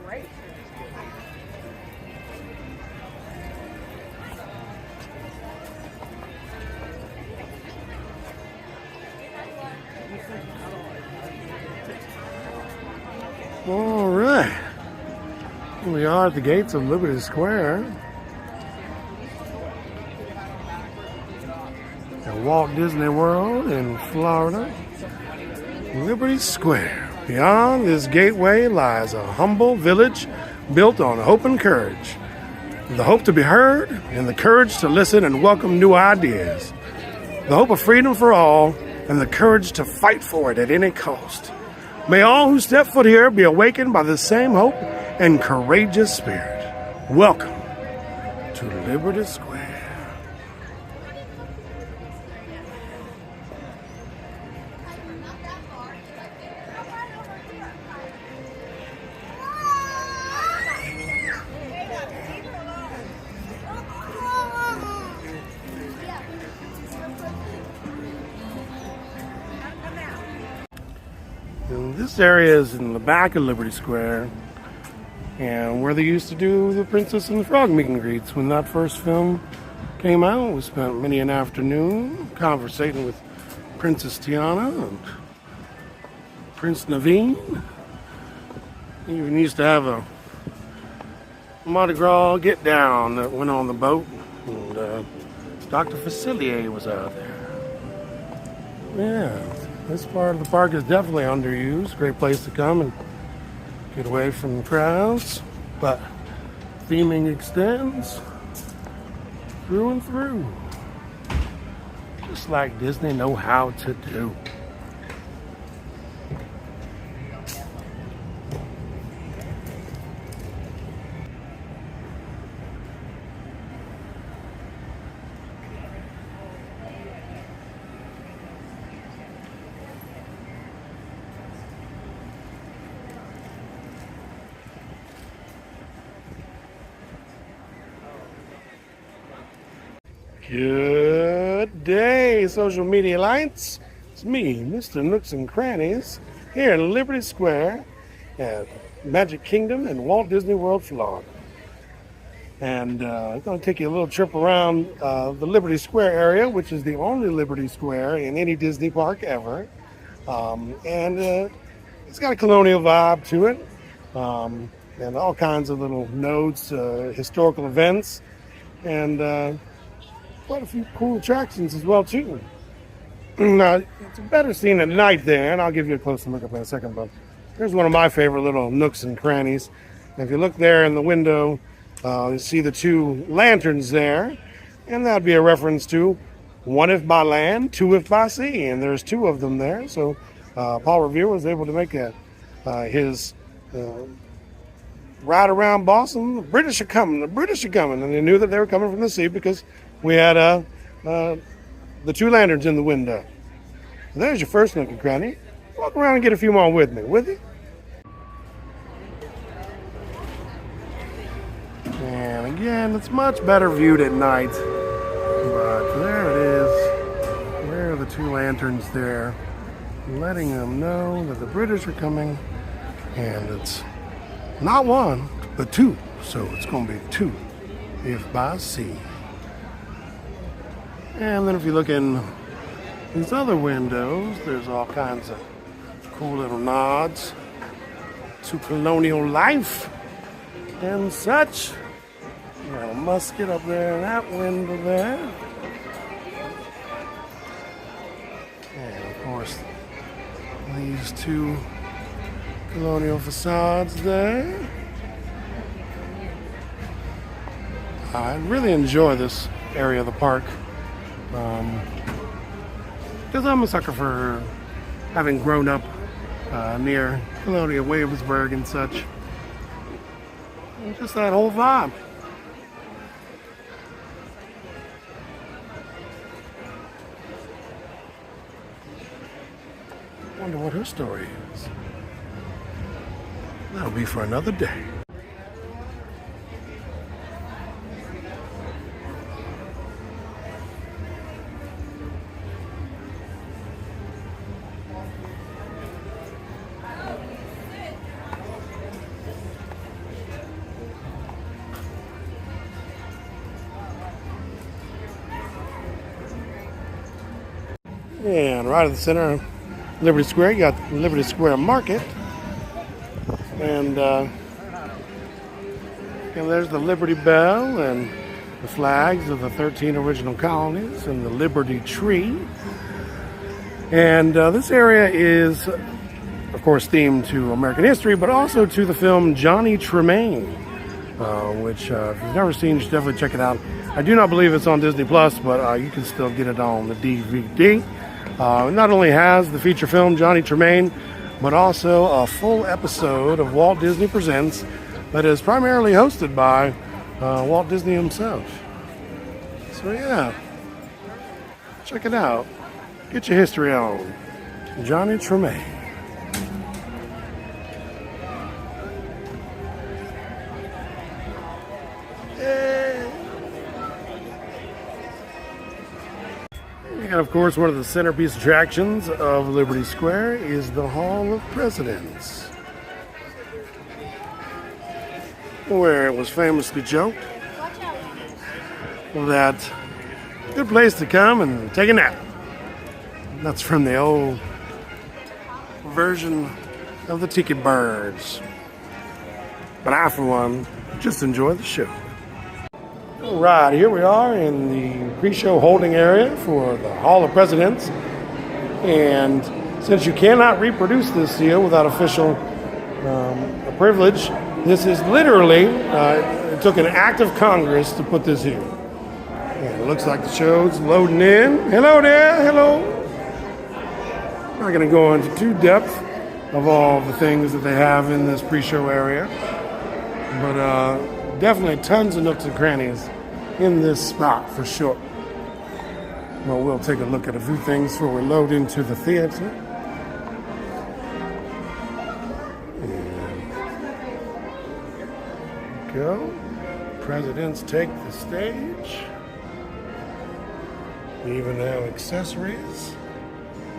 All right, here we are at the gates of Liberty Square at Walt Disney World in Florida. Liberty Square. Beyond this gateway lies a humble village built on hope and courage. The hope to be heard and the courage to listen and welcome new ideas. The hope of freedom for all and the courage to fight for it at any cost. May all who step foot here be awakened by the same hope and courageous spirit. Welcome to Liberty Square. And this area is in the back of Liberty Square, and where they used to do the Princess and the Frog meet and greets. When that first film came out, we spent many an afternoon conversating with Princess Tiana and Prince Naveen. We even used to have a Mardi Gras get down that went on the boat, and Dr. Facilier was out there. Yeah. This part of the park is definitely underused. Great place to come and get away from the crowds. But theming extends through and through. Just like Disney know how to do. Good day, social media lights. It's me, Mr. Nooks and Crannies, here in Liberty Square at Magic Kingdom in Walt Disney World, Florida. And I'm going to take you a little trip around the Liberty Square area, which is the only Liberty Square in any Disney park ever. It's got a colonial vibe to it, and all kinds of little nodes to historical events, and quite a few cool attractions as well too. Now, it's better seen at night there, and I'll give you a closer look up in a second, but here's one of my favorite little nooks and crannies. And if you look there in the window, you see the two lanterns there, and that'd be a reference to one if by land, two if by sea, and there's two of them there. So Paul Revere was able to make his ride around Boston. The British are coming, and they knew that they were coming from the sea because we had the two lanterns in the window. So there's your first nook and cranny. Walk around and get a few more with me, with you? And again, it's much better viewed at night. But there it is. There are the two lanterns there, letting them know that the British are coming. And it's not one, but two. So it's going to be two if by sea. And then if you look in these other windows, there's all kinds of cool little nods to colonial life and such. You got a musket up there in that window there. And of course, these two colonial facades there. I really enjoy this area of the park. Because I'm a sucker for having grown up near Colonial Williamsburg and such. And just that whole vibe. Wonder what her story is. That'll be for another day. And right at the center of Liberty Square, you got Liberty Square Market. And there's the Liberty Bell and the flags of the 13 original colonies and the Liberty Tree. And this area is, of course, themed to American history, but also to the film Johnny Tremaine, which if you've never seen, you should definitely check it out. I do not believe it's on Disney Plus, but you can still get it on the DVD. It not only has the feature film Johnny Tremaine, but also a full episode of Walt Disney Presents that is primarily hosted by Walt Disney himself. So yeah, check it out. Get your history on. Johnny Tremaine. And of course, one of the centerpiece attractions of Liberty Square is the Hall of Presidents, where it was famously joked that good place to come and take a nap. That's from the old version of the Tiki Birds. But I, for one, just enjoy the show. All right, here we are in the pre-show holding area for the Hall of Presidents. And since you cannot reproduce this seal without official privilege, this is literally, it took an act of Congress to put this here. And it looks like the show's loading in. Hello there, hello. I'm not going to go into too depth of all the things that they have in this pre-show area. But definitely tons of nooks and crannies in this spot for sure. Well, we'll take a look at a few things before we load into the theater. And go. Presidents take the stage. We even have accessories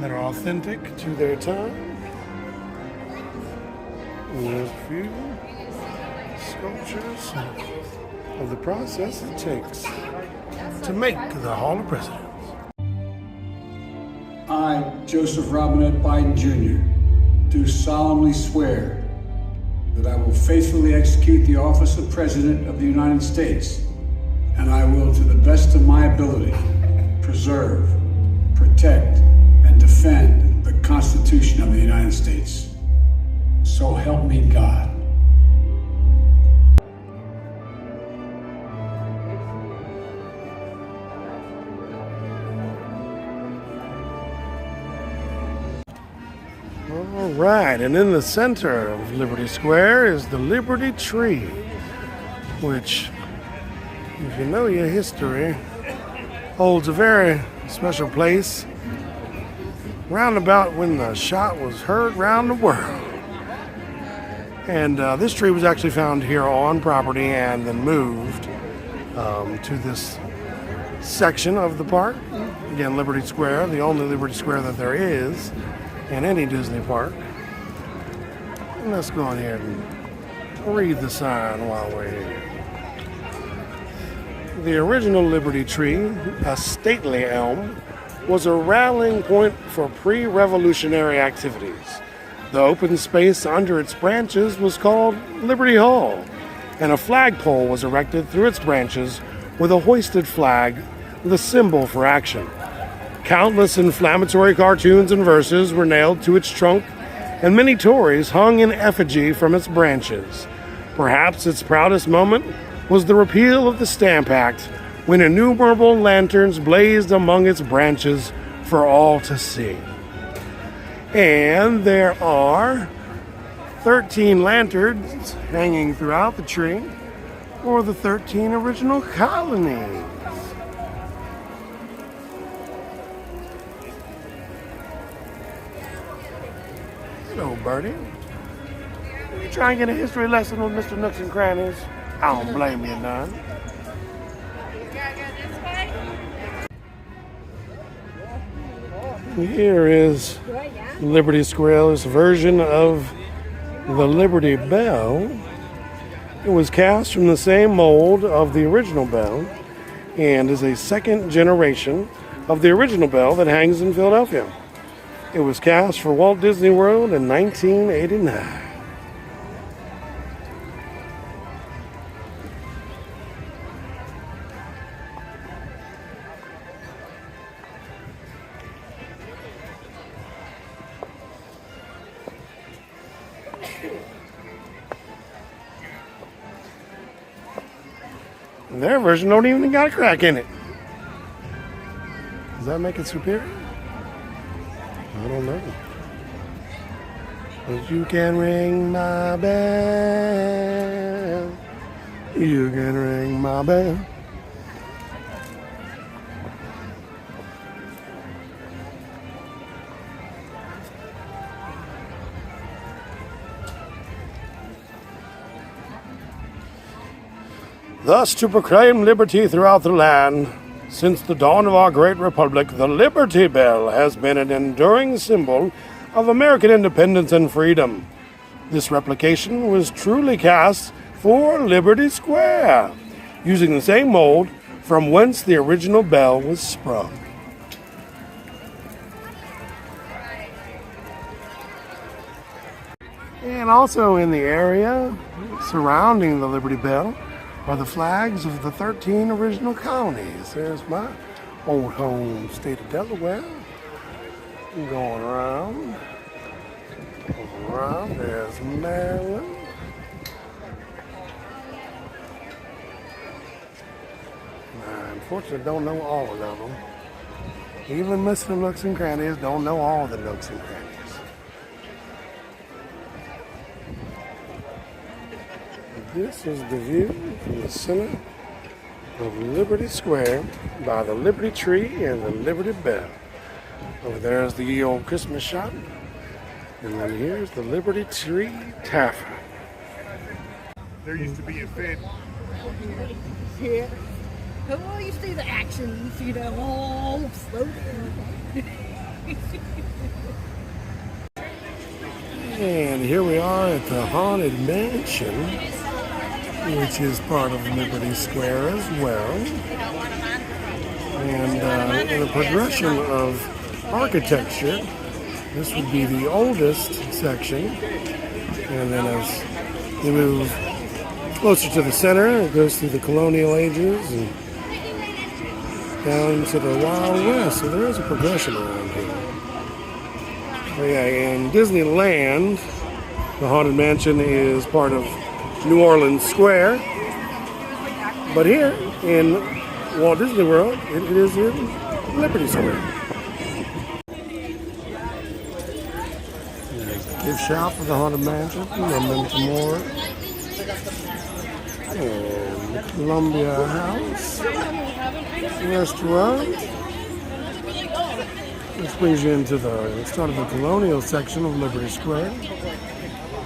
that are authentic to their time. And there's a few sculptures of the process it takes to make the Hall of Presidents. I, Joseph Robinette Biden Jr., do solemnly swear that I will faithfully execute the office of President of the United States, and I will, to the best of my ability, preserve, protect, and defend the Constitution of the United States. So help me God. All right, and in the center of Liberty Square is the Liberty Tree, which, if you know your history, holds a very special place round about when the shot was heard round the world. And this tree was actually found here on property and then moved to this section of the park. Again, Liberty Square, the only Liberty Square that there is in any Disney park. And let's go on here and read the sign while we're here. The original Liberty Tree, a stately elm, was a rallying point for pre-revolutionary activities. The open space under its branches was called Liberty Hall, and a flagpole was erected through its branches with a hoisted flag, the symbol for action. Countless inflammatory cartoons and verses were nailed to its trunk, and many Tories hung in effigy from its branches. Perhaps its proudest moment was the repeal of the Stamp Act, when innumerable lanterns blazed among its branches for all to see. And there are 13 lanterns hanging throughout the tree for the 13 original colonies. Hello, Bertie. You try and get a history lesson with Mr. Nooks and Crannies? I don't blame you none. Here is Liberty Square's version of the Liberty Bell. It was cast from the same mold of the original bell and is a second generation of the original bell that hangs in Philadelphia. It was cast for Walt Disney World in 1989. Their version don't even got a crack in it. Does that make it superior? I don't know. But you can ring my bell. You can ring my bell. Thus, to proclaim liberty throughout the land, since the dawn of our great republic, the Liberty Bell has been an enduring symbol of American independence and freedom. This replication was truly cast for Liberty Square, using the same mold from whence the original bell was sprung. And also in the area surrounding the Liberty Bell are the flags of the 13 original colonies. There's my old home state of Delaware. Going around. There's Maryland. I unfortunately don't know all of them. Even Mr. Nooks and Crannies don't know all the nooks and crannies. This is the view from the center of Liberty Square by the Liberty Tree and the Liberty Bell. Over there is the old Christmas shop. And then here's the Liberty Tree Tavern. There used to be a Fed. Yeah. Well, you see the action, you know, all slow down. And here we are at the Haunted Mansion, which is part of Liberty Square as well. And in a progression of architecture, this would be the oldest section. And then as you move closer to the center, it goes through the colonial ages and down to the Wild West. So there is a progression around here. Yeah, in Disneyland, the Haunted Mansion is part of New Orleans Square. But here in Walt Disney World, it is in Liberty Square. There's a gift shop for the Haunted Mansion, Memento Mori. And the Columbia House Restaurant. This brings you into the start of the colonial section of Liberty Square.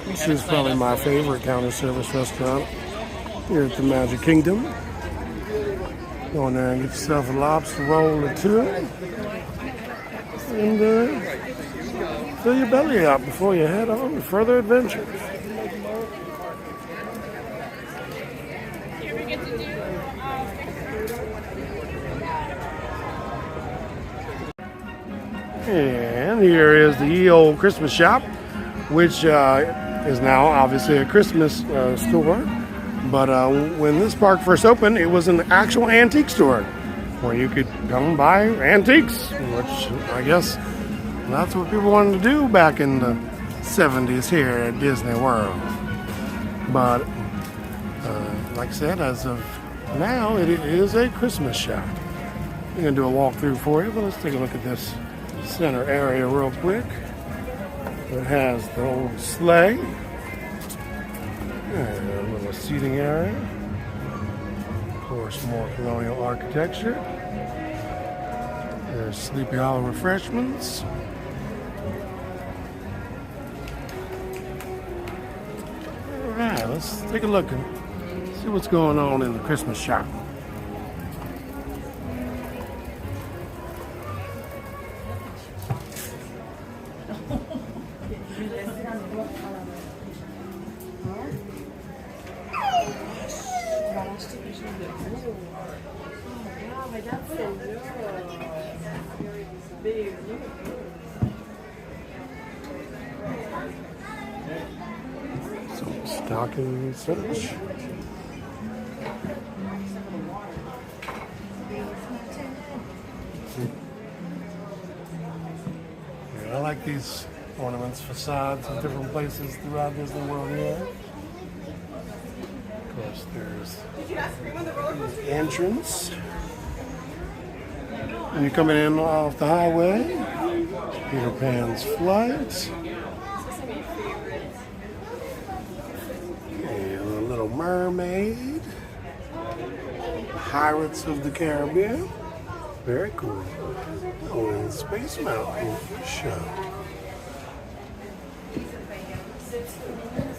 This is probably my favorite counter service restaurant here at the Magic Kingdom. Go in there and get yourself a lobster roll or two. And fill your belly up before you head on to further adventures. And here is the old Christmas shop, which is now obviously a Christmas store. But when this park first opened, it was an actual antique store where you could come and buy antiques, which I guess that's what people wanted to do back in the 70s here at Disney World. But like I said, as of now, it is a Christmas shop. I'm going to do a walkthrough for you, but let's take a look at this center area real quick. It has the old sleigh and a little seating area. Of course, more colonial architecture. There's Sleepy Hollow refreshments. Alright, let's take a look and see what's going on in the Christmas shop. Some stocking and such. Yeah, I like these ornaments, facades of different places throughout Disney World here. Of course, there's the entrance. And you're coming in off the highway. Peter Pan's Flight. And a Little Mermaid. Pirates of the Caribbean. Very cool. Oh, and Space Mountain show.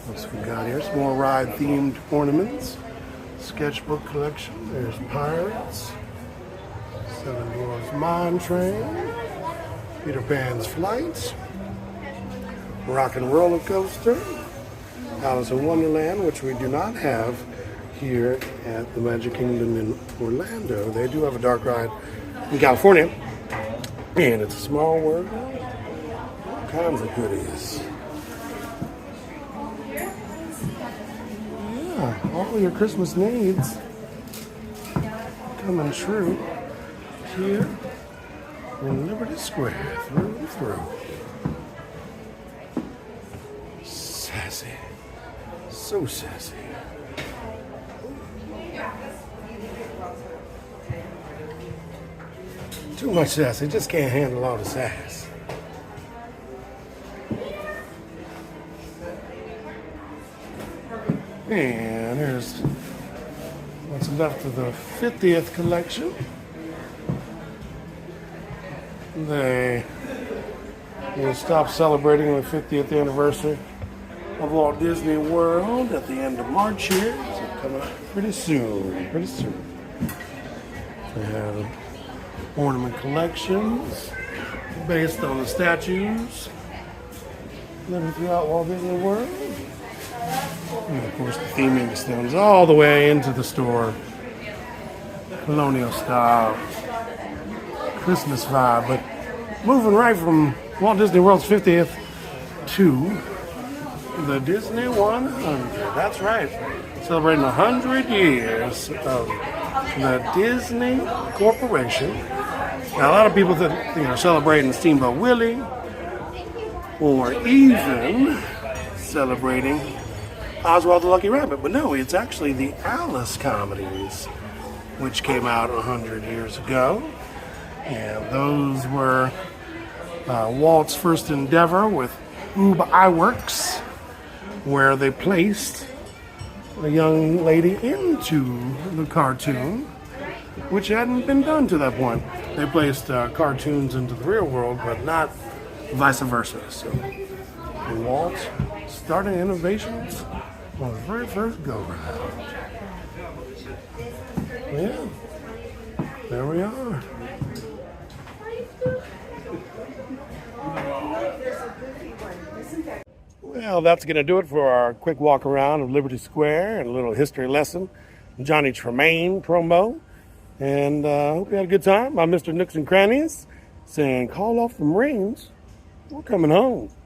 What's we got here? Some more ride-themed ornaments. Sketchbook collection. There's Pirates. Seven Dwarfs Mine Train. Peter Pan's Flight. Rock and Roller Coaster. Alice in Wonderland, which we do not have here at the Magic Kingdom in Orlando. They do have a dark ride in California. And it's a small world. All kinds of goodies. Yeah, all your Christmas needs coming true here in Liberty Square, through and through. Sassy. So sassy. Too much sass. It just can't handle all the sass. And here's what's left of the 50th collection. They will stop celebrating the 50th anniversary of Walt Disney World at the end of March here. So coming up pretty soon. Pretty soon. They have ornament collections based on the statues living throughout Walt Disney World. And of course the theming extends all the way into the store. Colonial style Christmas vibe, but moving right from Walt Disney World's 50th to the Disney 100. That's right. Celebrating 100 years of the Disney Corporation. Now, a lot of people that celebrating Steamboat Willie, or even celebrating Oswald the Lucky Rabbit, but no, it's actually the Alice comedies, which came out 100 years ago, and those were Walt's first endeavor with Oob Iwerks, where they placed a young lady into the cartoon, which hadn't been done to that point. They placed cartoons into the real world, but not vice versa. So Walt started innovations on the very first go-round. Yeah, there we are. Well, that's going to do it for our quick walk around of Liberty Square and a little history lesson. Johnny Tremaine promo. And I hope you had a good time. I'm Mr. Nooks and Crannies saying, call off the Marines. We're coming home.